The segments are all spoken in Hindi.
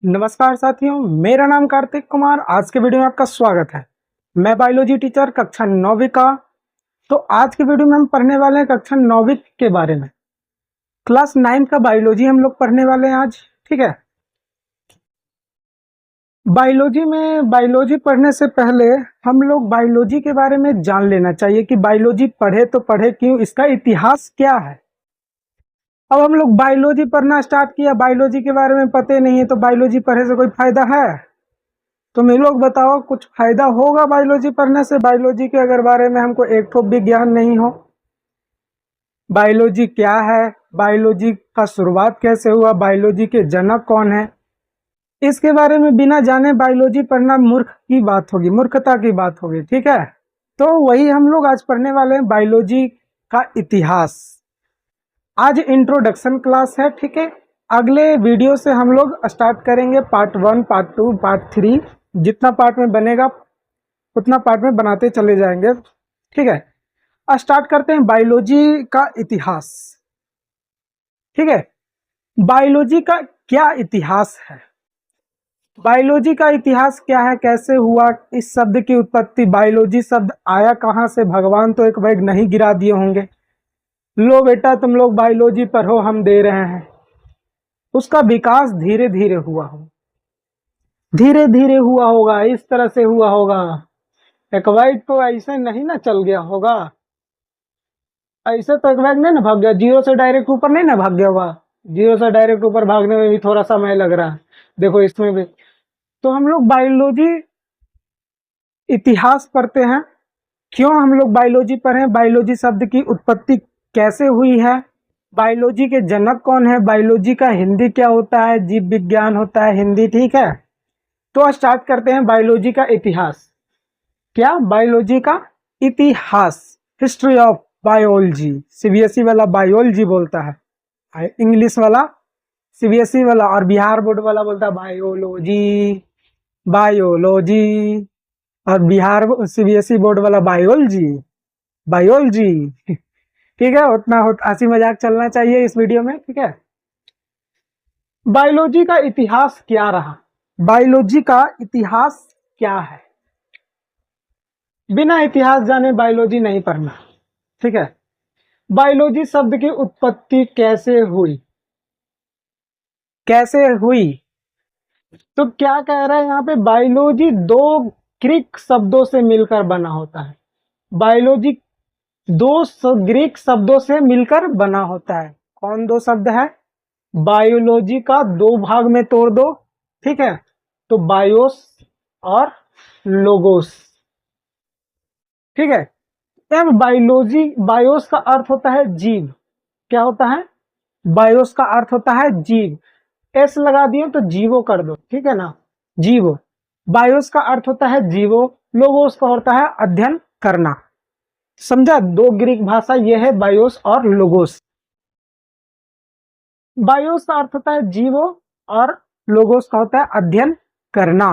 नमस्कार साथियों, मेरा नाम कार्तिक कुमार। आज के वीडियो में आपका स्वागत है। मैं बायोलॉजी टीचर कक्षा 9वीं का। तो आज के वीडियो में हम पढ़ने वाले हैं कक्षा 9वीं के बारे में। क्लास 9 का बायोलॉजी हम लोग पढ़ने वाले हैं आज। ठीक है। बायोलॉजी पढ़ने से पहले हम लोग बायोलॉजी के बारे में जान लेना चाहिए कि बायोलॉजी पढ़े तो पढ़े क्यों, इसका इतिहास क्या है। अब हम लोग बायोलॉजी पढ़ना स्टार्ट किया, बायोलॉजी के बारे में पता ही नहीं है, तो बायोलॉजी पढ़ने से कोई फायदा है? तुम ही लोग बताओ, कुछ फायदा होगा बायोलॉजी पढ़ने से? बायोलॉजी के अगर बारे में हमको एक ठोप भी ज्ञान नहीं हो, बायोलॉजी क्या है, बायोलॉजी का शुरुआत कैसे हुआ, बायोलॉजी के जनक कौन है, इसके बारे में बिना जाने बायोलॉजी पढ़ना मूर्ख की बात होगी, मूर्खता की बात होगी। ठीक है। तो वही हम लोग आज पढ़ने वाले हैं, बायोलॉजी का इतिहास। आज इंट्रोडक्शन क्लास है। ठीक है। अगले वीडियो से हम लोग स्टार्ट करेंगे पार्ट 1, पार्ट 2, पार्ट 3। जितना पार्ट में बनेगा उतना पार्ट में बनाते चले जाएंगे। ठीक है। स्टार्ट करते हैं बायोलॉजी का इतिहास। ठीक है। बायोलॉजी का क्या इतिहास है? बायोलॉजी का इतिहास क्या है, कैसे हुआ, इस शब्द की उत्पत्ति, बायोलॉजी शब्द आया कहां से? भगवान तो एक बैग नहीं गिरा दिए होंगे, लो बेटा तुम लोग बायोलॉजी पढ़ो, हम दे रहे हैं। उसका विकास धीरे धीरे हुआ हो, धीरे धीरे हुआ होगा, इस तरह से हुआ होगा। एक्वाइड तो ऐसे नहीं ना चल गया होगा, ऐसे तो एक्वाइड नहीं ना भाग गया, जीरो से डायरेक्ट ऊपर नहीं ना भाग गया होगा। जीरो से डायरेक्ट ऊपर भागने में भी थोड़ा समय लग रहा है, देखो इसमें भी। तो हम लोग बायोलॉजी इतिहास पढ़ते हैं। क्यों हम लोग बायोलॉजी पढ़ें? बायोलॉजी शब्द की उत्पत्ति कैसे हुई है, बायोलॉजी के जनक कौन है, बायोलॉजी का हिंदी क्या होता है, जीव विज्ञान होता है हिंदी। ठीक है। तो स्टार्ट करते हैं बायोलॉजी का इतिहास। क्या? बायोलॉजी का इतिहास, हिस्ट्री ऑफ बायोलॉजी। सीबीएसई वाला बायोलॉजी बोलता है, इंग्लिश वाला सीबीएसई वाला, और बिहार बोर्ड वाला बोलता है बायोलॉजी, बायोलॉजी, और बिहार सीबीएसई बोर्ड वाला बायोलॉजी, बायोलॉजी। ठीक है। उतना हंसी मजाक चलना चाहिए इस वीडियो में। ठीक है। बायोलॉजी का इतिहास क्या रहा, बायोलॉजी का इतिहास क्या है? बिना इतिहास जाने बायोलॉजी नहीं पढ़ना। ठीक है। बायोलॉजी शब्द की उत्पत्ति कैसे हुई, कैसे हुई? तो क्या कह रहा है यहाँ पे, बायोलॉजी दो ग्रीक शब्दों से मिलकर बना होता है। बायोलॉजी ग्रीक शब्दों से मिलकर बना होता है। कौन दो शब्द है? बायोलॉजी का दो भाग में तोड़ दो। ठीक है। तो बायोस और लोगोस। ठीक है। अब बायोलॉजी, बायोस का अर्थ होता है जीव। क्या होता है? बायोस का अर्थ होता है जीव। एस लगा दिए तो जीवो कर दो। ठीक है ना, जीवो। बायोस का अर्थ होता है जीवो, लोगोस का होता है अध्ययन करना। समझा? दो ग्रीक भाषा ये है, बायोस और लोगोस। बायोस का अर्थ होता है जीवो और लोगोस का होता है अध्ययन करना।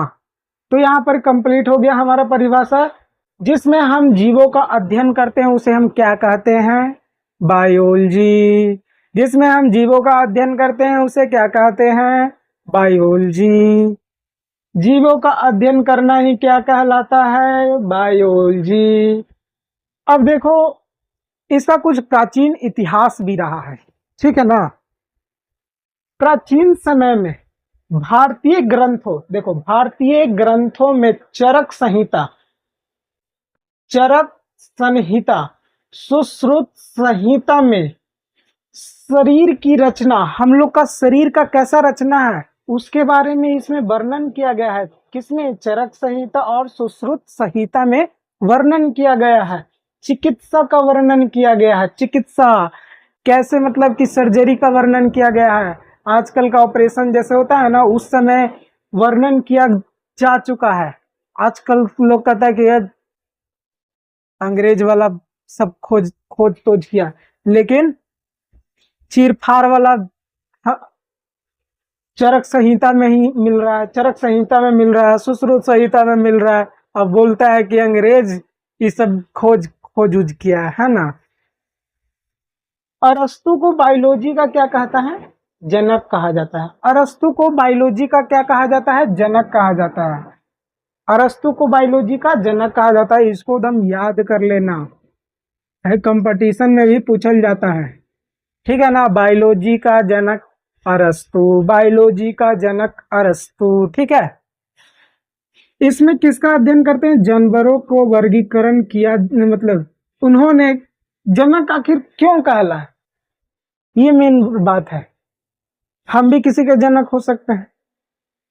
तो यहाँ पर कंप्लीट हो गया हमारा परिभाषा। जिसमें हम जीवों का अध्ययन करते हैं उसे हम क्या कहते हैं? बायोलॉजी। जिसमें हम जीवों का अध्ययन करते हैं उसे क्या कहते हैं? बायोलॉजी। जीवों का अध्ययन करना ही क्या कहलाता है? बायोलॉजी। अब देखो, इसका कुछ प्राचीन इतिहास भी रहा है। ठीक है ना। प्राचीन समय में भारतीय ग्रंथों, देखो भारतीय ग्रंथों में चरक संहिता, चरक संहिता, सुश्रुत संहिता में शरीर की रचना, हम लोग का शरीर का कैसा रचना है उसके बारे में इसमें वर्णन किया गया है। किसमें? चरक संहिता और सुश्रुत संहिता में वर्णन किया गया है। चिकित्सा का वर्णन किया गया है। चिकित्सा कैसे, मतलब कि सर्जरी का वर्णन किया गया है। आजकल का ऑपरेशन जैसे होता है ना, उस समय वर्णन किया जा चुका है। आजकल लोग कहता है कि यार अंग्रेज वाला सब खोज खोज तोज किया, लेकिन चीरफाड़ वाला चरक संहिता में ही मिल रहा है, चरक संहिता में मिल रहा है, सुश्रुत संहिता में मिल रहा है। अब बोलता है कि अंग्रेज ये सब खोज उज किया है ना। अरस्तु को बायोलॉजी का क्या कहता है? जनक कहा जाता है। अरस्तु को बायोलॉजी का क्या कहा जाता है? जनक कहा जाता है। अरस्तु को बायोलॉजी का जनक कहा जाता है। इसको एकदम याद कर लेना है, कंपटीशन में भी पूछल जाता है, ठीक है ना। बायोलॉजी का जनक अरस्तु, बायोलॉजी का जनक अरस्तु, ठीक है। इसमें किसका अध्ययन करते हैं? जानवरों को वर्गीकरण किया, मतलब उन्होंने जनक आखिर क्यों कहला है, ये मेन बात है। हम भी किसी के जनक हो सकते हैं,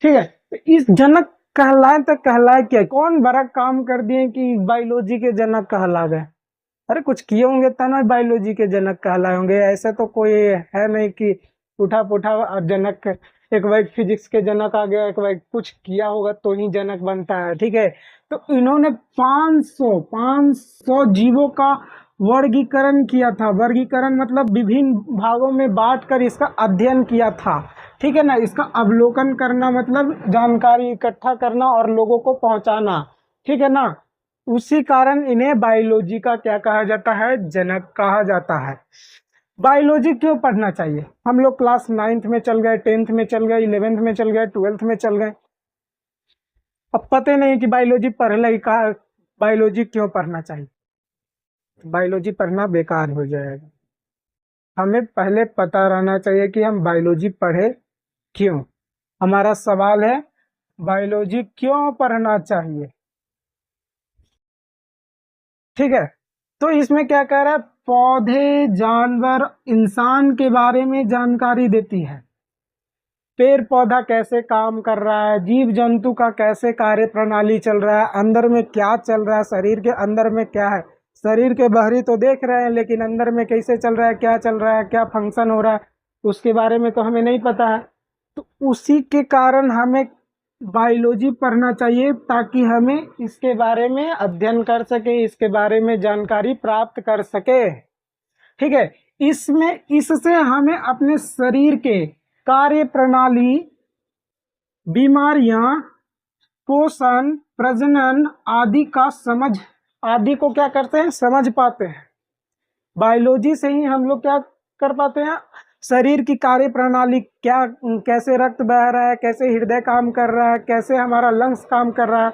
ठीक है। तो इस जनक कहलाए तो कहलाए क्या? कौन बड़ा काम कर दिए कि बायोलॉजी के जनक कहला गए? अरे कुछ किए होंगे तब ना बायोलॉजी के जनक कहलाए होंगे। ऐसे तो कोई है नहीं कि उठा पुठा और जनक, एक बार फिजिक्स के जनक आ गया, एक बार कुछ किया होगा तो ही जनक बनता है, ठीक है। तो इन्होंने 500 जीवों का वर्गीकरण किया था। वर्गीकरण मतलब विभिन्न भागों में बांटकर इसका अध्ययन किया था, ठीक है ना। इसका अवलोकन करना मतलब जानकारी इकट्ठा करना और लोगों को पहुंचाना, ठीक है ना। उसी कारण इन्हें बायोलॉजी का क्या कहा जाता है? जनक कहा जाता है। बायोलॉजी क्यों पढ़ना चाहिए? हम लोग क्लास 9th में चल गए, 10th में चल गए, 11th में चल गए, 12th में चल गए, अब पता नहीं कि बायोलॉजी पढ़ ले का, बायोलॉजी क्यों पढ़ना चाहिए? बायोलॉजी पढ़ना बेकार हो जाएगा। हमें पहले पता रहना चाहिए कि हम बायोलॉजी पढ़े क्यों। हमारा सवाल है बायोलॉजी क्यों पढ़ना चाहिए, ठीक है। तो इसमें क्या कह रहा है? पौधे, जानवर, इंसान के बारे में जानकारी देती है। पेड़ पौधा कैसे काम कर रहा है, जीव जंतु का कैसे कार्य प्रणाली चल रहा है, अंदर में क्या चल रहा है, शरीर के अंदर में क्या है। शरीर के बाहरी तो देख रहे हैं, लेकिन अंदर में कैसे चल रहा है, क्या चल रहा है, क्या फंक्शन हो रहा है, उसके बारे में तो हमें नहीं पता है। तो उसी के कारण हमें बायोलॉजी पढ़ना चाहिए, ताकि हमें इसके बारे में अध्ययन कर सके, इसके बारे में जानकारी प्राप्त कर सके, ठीक है। इसमें इससे हमें अपने शरीर के कार्य प्रणाली, बीमारियां, पोषण, प्रजनन आदि का समझ, आदि को क्या करते हैं? समझ पाते हैं। बायोलॉजी से ही हम लोग क्या कर पाते हैं? शरीर की कार्य प्रणाली, क्या कैसे रक्त बह रहा है, कैसे हृदय काम कर रहा है, कैसे हमारा लंग्स काम कर रहा है,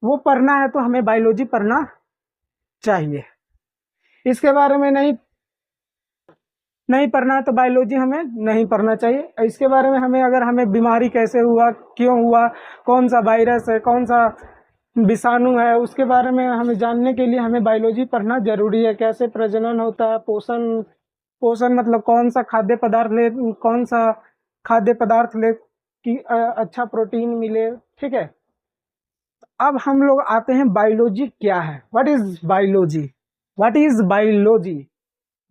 वो पढ़ना है तो हमें बायोलॉजी पढ़ना चाहिए। इसके बारे में नहीं पढ़ना है तो बायोलॉजी हमें नहीं पढ़ना चाहिए। इसके बारे में अगर हमें बीमारी कैसे हुआ, क्यों हुआ, कौन सा वायरस है, कौन सा विषाणु है, उसके बारे में हमें जानने के लिए हमें बायोलॉजी पढ़ना जरूरी है। कैसे प्रजनन होता है, पोषण मतलब कौन सा खाद्य पदार्थ ले, कौन सा खाद्य पदार्थ ले कि अच्छा प्रोटीन मिले, ठीक है। अब हम लोग आते हैं बायोलॉजी क्या है। What is biology? What is biology?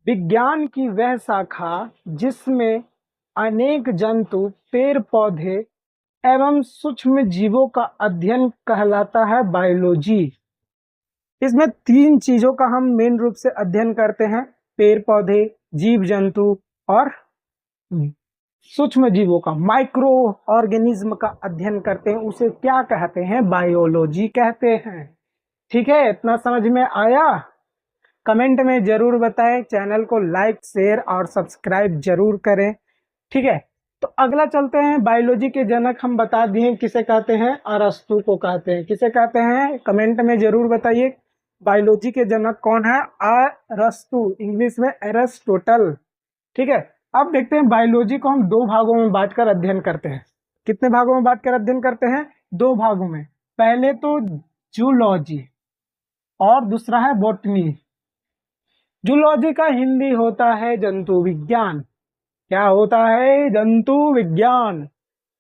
विज्ञान की वह शाखा जिसमें अनेक जंतु, पेड़ पौधे एवं सूक्ष्म जीवों का अध्ययन कहलाता है बायोलॉजी। इसमें 3 चीजों का हम मेन रूप से अध्ययन करते हैं: पेड़ पौधे, जीव जंतु और सूक्ष्म जीवों का, माइक्रो ऑर्गेनिज्म का अध्ययन करते हैं। उसे क्या कहते हैं? बायोलॉजी कहते हैं, ठीक है। इतना समझ में आया? कमेंट में जरूर बताएं, चैनल को लाइक, शेयर और सब्सक्राइब जरूर करें, ठीक है। तो अगला चलते हैं। बायोलॉजी के जनक हम बता दिए किसे कहते हैं, अरस्तु को कहते हैं। किसे कहते हैं? कमेंट में जरूर बताइए बायोलॉजी के जनक कौन है। अरस्तु, इंग्लिश में एरिस्टोटल, ठीक है। अब देखते हैं बायोलॉजी को हम 2 भागों में बांटकर अध्ययन करते हैं। कितने भागों में बांटकर अध्ययन करते हैं? 2 भागों में। पहले तो जूलॉजी और दूसरा है बॉटनी। जूलॉजी का हिंदी होता है जंतु विज्ञान। क्या होता है? जंतु विज्ञान।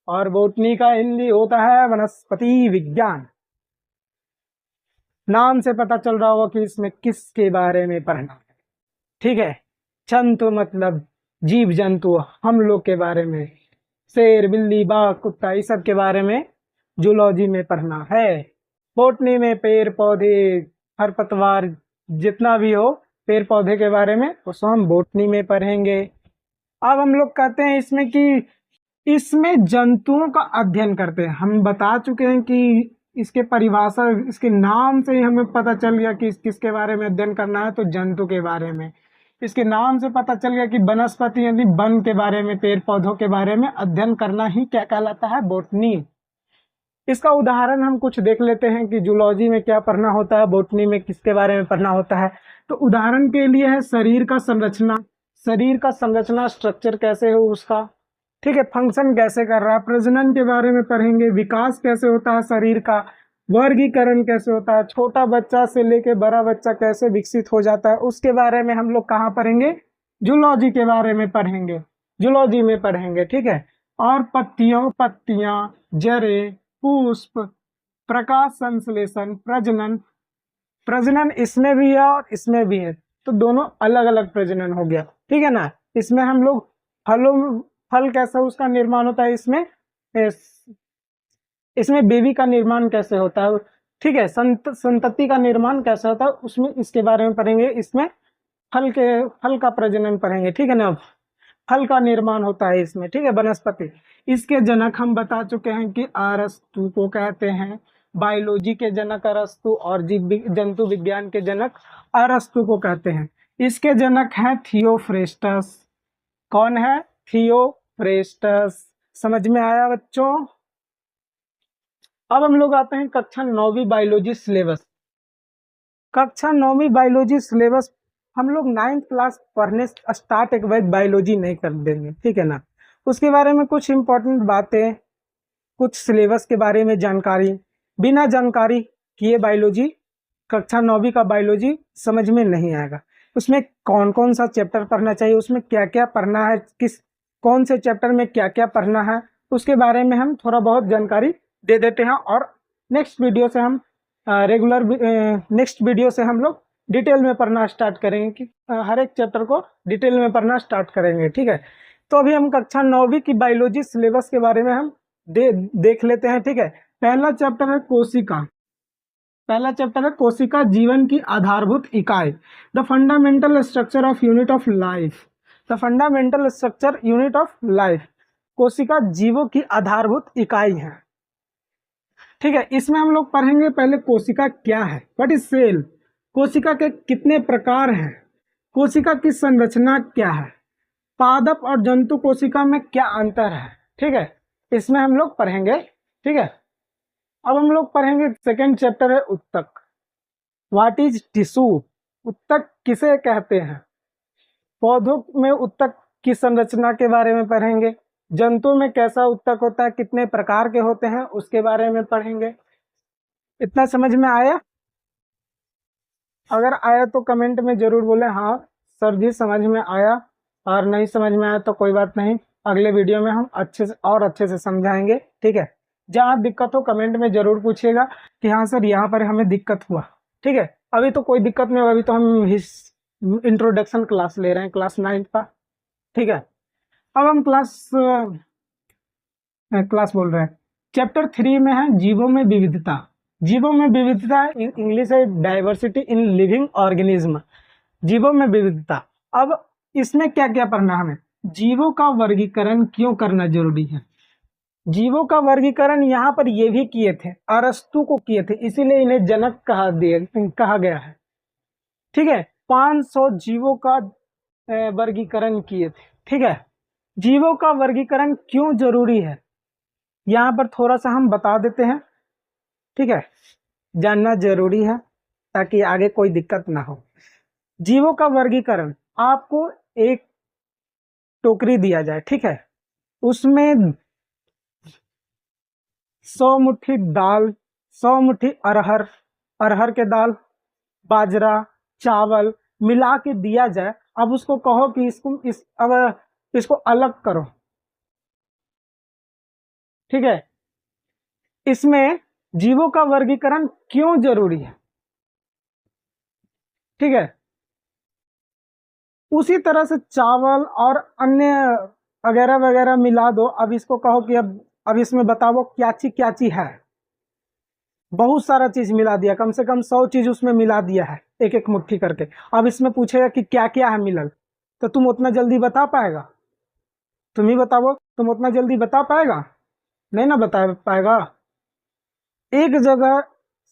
और बॉटनी का हिंदी होता है वनस्पति विज्ञान। नाम से पता चल रहा होगा कि इसमें किसके बारे में पढ़ना है, ठीक है। जंतु मतलब जीव जंतु, हम लोग के बारे में, शेर, बिल्ली, बाघ, कुत्ता, इस सब के बारे में जूलॉजी में पढ़ना है। बॉटनी में पेड़ पौधे, खरपतवार, जितना भी हो पेड़ पौधे के बारे में, उसको हम बॉटनी में पढ़ेंगे। अब हम लोग कहते हैं इसमें कि इसमें जंतुओं का अध्ययन करते हैं। हम बता चुके हैं कि इसके परिभाषा, इसके नाम से ही हमें पता चल गया कि किसके बारे में अध्ययन करना है, तो जंतु के बारे में। इसके नाम से पता चल गया कि वनस्पति यानी वन के बारे में, पेड़ पौधों के बारे में अध्ययन करना ही क्या कहलाता है, बॉटनी। इसका उदाहरण हम कुछ देख लेते हैं कि जूलॉजी में क्या पढ़ना होता है, बॉटनी में किसके बारे में पढ़ना होता है। तो उदाहरण के लिए है शरीर का संरचना, शरीर का संरचना स्ट्रक्चर कैसे हो उसका, ठीक है, फंक्शन कैसे कर रहा है, प्रजनन के बारे में पढ़ेंगे, विकास कैसे होता है शरीर का, वर्गीकरण कैसे होता है, छोटा बच्चा से लेके बड़ा बच्चा कैसे विकसित हो जाता है, उसके बारे में हम लोग कहाँ पढ़ेंगे, जूलॉजी के बारे में पढ़ेंगे, जूलॉजी में पढ़ेंगे, ठीक है। और पत्तियां, जड़ें, पुष्प, प्रकाश संश्लेषण, प्रजनन, प्रजनन इसमें भी है और इसमें भी है, तो दोनों अलग अलग प्रजनन हो गया, ठीक है ना। इसमें हम लोग फल कैसा उसका निर्माण होता है, इसमें बेबी का निर्माण कैसे होता है, ठीक है, संतति का निर्माण कैसे होता है, उसमें इसके बारे में पढ़ेंगे। इसमें फल का प्रजनन पढ़ेंगे, ठीक है ना, फल का निर्माण होता है इसमें, ठीक है, वनस्पति। इसके जनक हम बता चुके हैं कि अरस्तु को कहते हैं, बायोलॉजी के जनक अरस्तु और जंतु विज्ञान के जनक अरस्तु को कहते हैं। इसके जनक हैं थियोफ्रेस्टस। कौन है, थियोफ्रेस्टस। समझ में आया बच्चों। अब हम लोग आते हैं कक्षा 9वीं बायोलॉजी सिलेबस। कक्षा 9वीं बायोलॉजी सिलेबस हम लोग 9th क्लास पढ़ने स्टार्ट एक बाद बायोलॉजी नहीं कर देंगे, ठीक है ना। उसके बारे में कुछ इंपॉर्टेंट बातें, कुछ सिलेबस के बारे में जानकारी, बिना जानकारी किए बायोलॉजी, कक्षा 9वीं का बायोलॉजी समझ में नहीं आएगा। उसमें कौन कौन सा चैप्टर पढ़ना चाहिए, उसमें क्या क्या पढ़ना है, कौन से चैप्टर में क्या क्या पढ़ना है, उसके बारे में हम थोड़ा बहुत जानकारी दे देते हैं। और नेक्स्ट वीडियो से हम नेक्स्ट वीडियो से हम लोग डिटेल में पढ़ना स्टार्ट करेंगे कि हर एक चैप्टर को डिटेल में पढ़ना स्टार्ट करेंगे, ठीक है। तो अभी हम कक्षा 9वीं की बायोलॉजी सिलेबस के बारे में हम देख लेते हैं, ठीक है। पहला चैप्टर है कोशिका। पहला चैप्टर है कोशिका, जीवन की आधारभूत इकाई, the fundamental structure of unit of life. The fundamental structure unit of life. कोशिका जीवों की आधारभूत इकाई है, ठीक है। इसमें हम लोग पढ़ेंगे पहले कोशिका क्या है, व्हाट इज सेल, कोशिका के कितने प्रकार हैं, कोशिका की संरचना क्या है, पादप और जंतु कोशिका में क्या अंतर है, ठीक है, इसमें हम लोग पढ़ेंगे, ठीक है। अब हम लोग पढ़ेंगे सेकेंड चैप्टर है उत्तक, व्हाट इज टिश्यू, उत्तक किसे कहते हैं, पौधों में उत्तक की संरचना के बारे में पढ़ेंगे, जंतु में कैसा उत्तक होता है, कितने प्रकार के होते हैं, उसके बारे में पढ़ेंगे। इतना समझ में आया? अगर आया तो कमेंट में जरूर बोले हाँ सर जी समझ में आया, और नहीं समझ में आया तो कोई बात नहीं, अगले वीडियो में हम अच्छे से समझाएंगे, ठीक है। जहाँ दिक्कत हो कमेंट में जरूर पूछिएगा कि हाँ सर यहाँ पर हमें दिक्कत हुआ, ठीक है। अभी तो कोई दिक्कत नहीं होगा, अभी तो हम इंट्रोडक्शन क्लास ले रहे हैं, क्लास 9th का, ठीक है। अब हम क्लास बोल रहे हैं, चैप्टर 3 में है जीवों में विविधता। जीवों में विविधता इंग्लिश है डाइवर्सिटी इन लिविंग ऑर्गेनिज्म, जीवों में विविधता। अब इसमें क्या क्या पढ़ना हमें, जीवों का वर्गीकरण क्यों करना जरूरी है, जीवों का वर्गीकरण यहाँ पर ये भी किए थे, अरस्तु को किए थे, इसीलिए इन्हें जनक कहा गया है, ठीक है। 500 जीवों का वर्गीकरण किए थे, ठीक है। जीवों का वर्गीकरण क्यों जरूरी है यहाँ पर थोड़ा सा हम बता देते हैं, ठीक है, जानना जरूरी है ताकि आगे कोई दिक्कत ना हो। जीवों का वर्गीकरण, आपको एक टोकरी दिया जाए, ठीक है, उसमें 100 मुट्ठी दाल, 100 मुट्ठी अरहर के दाल, बाजरा, चावल मिला के दिया जाए। अब उसको कहो कि इसको अलग करो, ठीक है। इसमें जीवों का वर्गीकरण क्यों जरूरी है, ठीक है। उसी तरह से चावल और अन्य वगैरह वगैरह मिला दो। अब इसको कहो कि अब इसमें बताओ क्या चीज है, बहुत सारा चीज मिला दिया, कम से कम 100 चीज उसमें मिला दिया है एक एक मुट्ठी करके। अब इसमें पूछेगा कि क्या क्या है मिलल, तो तुम उतना जल्दी बता पाएगा, तुम ही बताओ, तुम उतना जल्दी बता पाएगा, नहीं ना बता पाएगा। एक जगह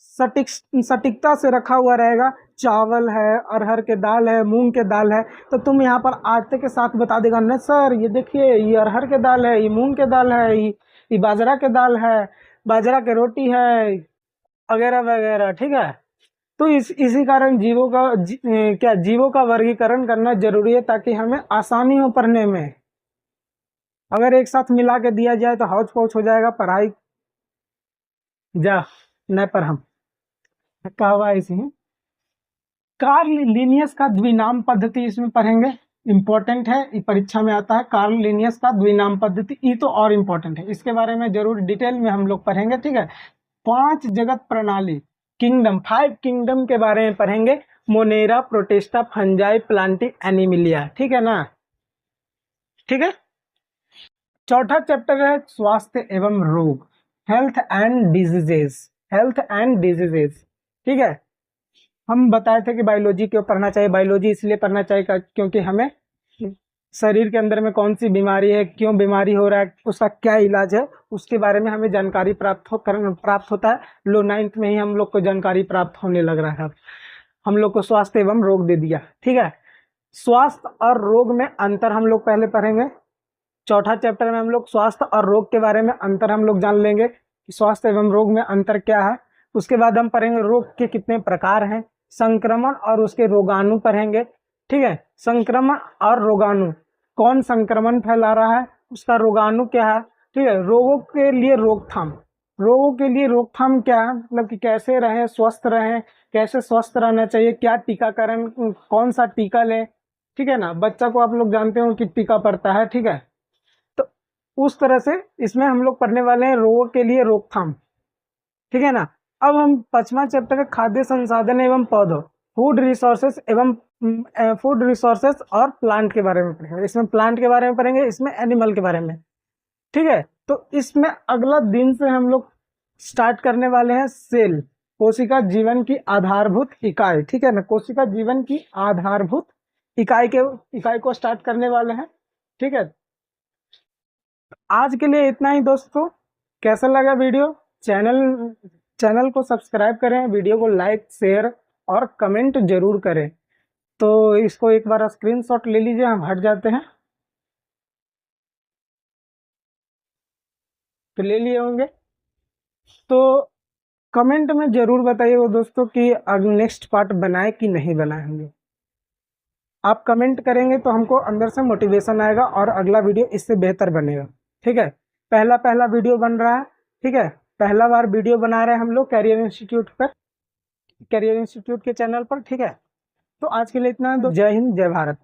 सटीक सटीकता से रखा हुआ रहेगा। चावल है, अरहर के दाल है, मूंग के दाल है, तो तुम यहाँ पर आते के साथ बता देगा नहीं सर ये देखिए ये अरहर के दाल है, ये मूंग के दाल है, ये बाजरा के दाल है, बाजरा के रोटी है, वगैरह वगैरह। ठीक है, तो इसी कारण जीवों का वर्गीकरण करना जरूरी है ताकि हमें आसानी हो पढ़ने में। अगर एक साथ मिला के दिया जाए तो हौच पौच हो जाएगा पढ़ाई। जा न पर हम कहा हुआ है इसी में। कार्ल लिनियस का द्विनाम पद्धति इसमें पढ़ेंगे, इंपॉर्टेंट है, ये परीक्षा में आता है। कार्ल लिनियस का द्विनाम पद्धति, ये तो और इम्पोर्टेंट है, इसके बारे में जरूर डिटेल में हम लोग पढ़ेंगे। ठीक है, 5 जगत प्रणाली, किंगडम, 5 किंगडम के बारे में पढ़ेंगे। Monera, protista, fungi, Plantae, Animalia. ठीक है ना, ठीक है। चौथा चैप्टर है स्वास्थ्य एवं रोग, health and diseases, health and diseases. ठीक है, हम बताए थे कि बायोलॉजी क्यों पढ़ना चाहिए। बायोलॉजी इसलिए पढ़ना चाहिए क्योंकि हमें शरीर के अंदर में कौन सी बीमारी है, क्यों बीमारी हो रहा है, उसका क्या इलाज है, उसके बारे में हमें जानकारी प्राप्त होता है। लो 9th में ही हम लोग को जानकारी प्राप्त होने लग रहा है। हम लोग को स्वास्थ्य एवं रोग दे दिया। ठीक है, स्वास्थ्य और रोग में अंतर हम लोग पहले पढ़ेंगे। चौथा चैप्टर में हम लोग स्वास्थ्य और रोग के बारे में अंतर हम लोग जान लेंगे कि स्वास्थ्य एवं रोग में अंतर क्या है। उसके बाद हम पढ़ेंगे रोग के कितने प्रकार हैं, संक्रमण और उसके रोगाणु पढ़ेंगे। ठीक है, संक्रमण और रोगाणु, कौन संक्रमण फैला रहा है, उसका रोगाणु क्या है। ठीक है, रोगों के लिए रोकथाम, रोगों के लिए रोकथाम क्या है, मतलब कि कैसे रहें, स्वस्थ रहें, कैसे स्वस्थ रहना चाहिए, क्या टीकाकरण, कौन सा टीका लें। ठीक है ना, बच्चा को आप लोग जानते हो कि टीका पड़ता है। ठीक है, तो उस तरह से इसमें हम लोग पढ़ने वाले हैं रोगों के लिए रोकथाम। ठीक है ना। अब हम 5वां चैप्टर है खाद्य संसाधन एवं पौधों, फूड रिसोर्सेस एवं फूड रिसोर्सेस और प्लांट के बारे में पढ़ेंगे। इसमें प्लांट के बारे में पढ़ेंगे, इसमें एनिमल के बारे में। ठीक है, तो इसमें अगला दिन से हम लोग स्टार्ट करने वाले हैं सेल, कोशिका जीवन की आधारभूत इकाई। ठीक है ना, कोशिका जीवन की आधारभूत इकाई को स्टार्ट करने वाले हैं। ठीक है, आज के लिए इतना ही दोस्तों। कैसा लगा वीडियो, चैनल को सब्सक्राइब करें, वीडियो को लाइक शेयर और कमेंट जरूर करें। तो इसको एक बार स्क्रीनशॉट ले लीजिए, हम हट जाते हैं, तो ले लिए होंगे। तो कमेंट में जरूर बताइएगा दोस्तों कि अब नेक्स्ट पार्ट बनाए कि नहीं बनाए होंगे। आप कमेंट करेंगे तो हमको अंदर से मोटिवेशन आएगा और अगला वीडियो इससे बेहतर बनेगा। ठीक है, पहला वीडियो बन रहा है। ठीक है, पहला बार वीडियो बना रहे हैं हम लोग कैरियर इंस्टीट्यूट के चैनल पर। ठीक है, तो आज के लिए इतना, जय हिंद जय भारत।